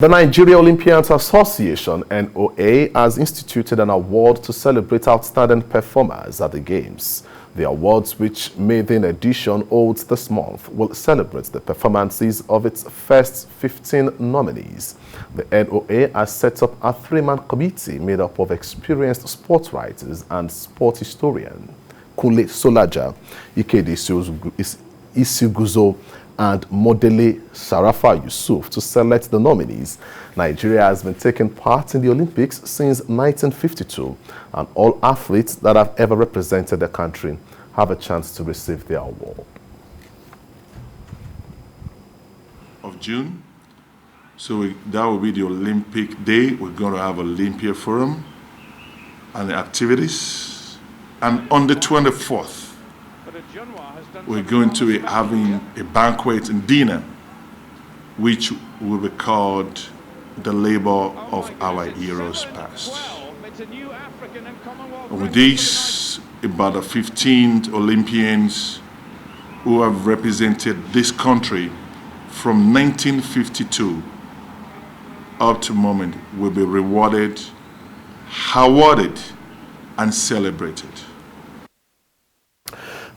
The Nigeria Olympians Association, NOA, has instituted an award to celebrate outstanding performers at the Games. The awards, which maiden edition holds this month, will celebrate the performances of its first 15 nominees. The NOA has set up a three-man committee made up of experienced sports writers and sport historian Kule Solaja, Ikede Isiguzo, and Modele Sharafa Yusuf to select the nominees. Nigeria has been taking part in the Olympics since 1952, and all athletes that have ever represented the country have a chance to receive the award. Of June, so that will be the Olympic Day. We're going to have Olympia Forum and the activities, and on the 24th, we're going to be having a banquet and dinner, which will be called the labor of our heroes past. With this, about the 15 Olympians who have represented this country from 1952 up to the moment will be rewarded, awarded, and celebrated.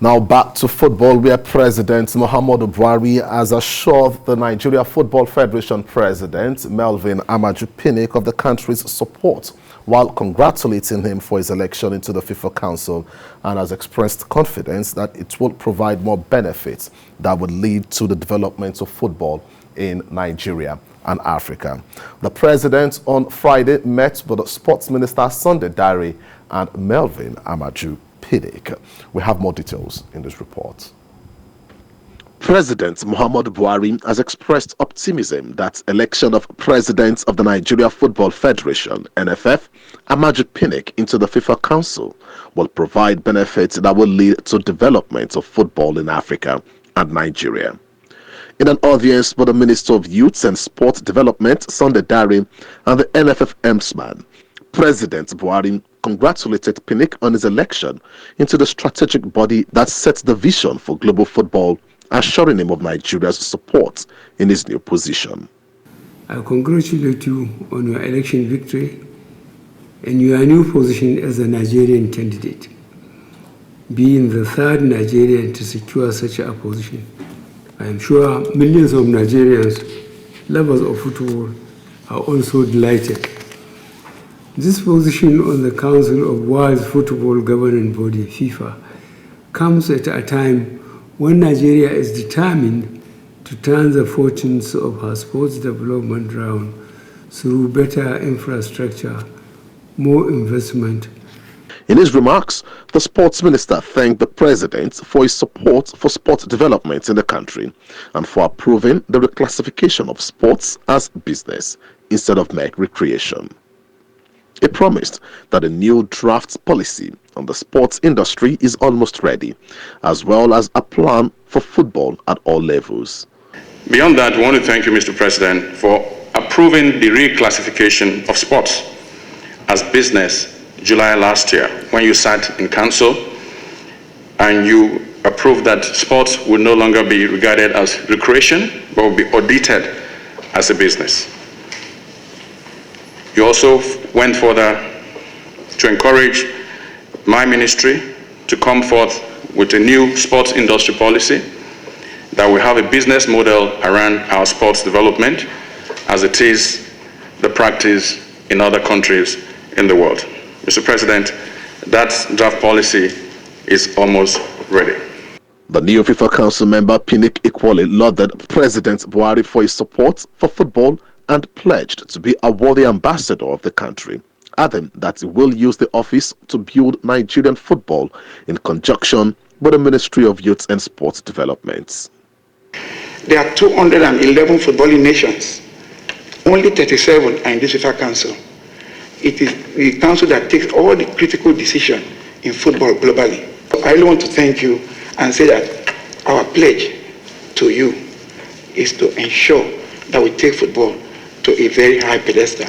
Now back to football, where President Muhammadu Buhari has assured the Nigeria Football Federation President Melvin Amaju Pinnick of the country's support while congratulating him for his election into the FIFA Council, and has expressed confidence that it will provide more benefits that would lead to the development of football in Nigeria and Africa. The president on Friday met with the Sports Minister Sunday Dare and Melvin Amaju Pinnick. We have more details in this report. President Muhammadu Buhari has expressed optimism that election of President of the Nigeria Football Federation, NFF, Amaju Pinnick, into the FIFA Council will provide benefits that will lead to development of football in Africa and Nigeria. In an audience with the Minister of Youth and Sport Development, Sunday Dare, and the NFF MSman, President Buhari congratulated Pinnick on his election into the strategic body that sets the vision for global football, assuring him of Nigeria's support in his new position. I congratulate you on your election victory and your new position as a Nigerian candidate, being the third Nigerian to secure such a position. I am sure millions of Nigerians, lovers of football, are also delighted. This position on the Council of World Football Governing Body, FIFA, comes at a time when Nigeria is determined to turn the fortunes of her sports development around through better infrastructure, more investment. In his remarks, the sports minister thanked the president for his support for sport development in the country and for approving the reclassification of sports as business instead of mere recreation. He promised that a new draft policy on the sports industry is almost ready, as well as a plan for football at all levels. Beyond that, we want to thank you, Mr. President, for approving the reclassification of sports as business July last year, when you sat in council and you approved that sports would no longer be regarded as recreation, but will be audited as a business. You also went further to encourage my ministry to come forth with a new sports industry policy that will have a business model around our sports development, as it is the practice in other countries in the world. Mr. President, that draft policy is almost ready. The new FIFA Council member Pinnick equally lauded President Buhari for his support for football and pledged to be a worthy ambassador of the country, adding that he will use the office to build Nigerian football in conjunction with the Ministry of Youth and Sports Development. There are 211 footballing nations. Only 37 are in this FIFA Council. It is the council that takes all the critical decisions in football globally. I really want to thank you and say that our pledge to you is to ensure that we take football to a very high pedestal.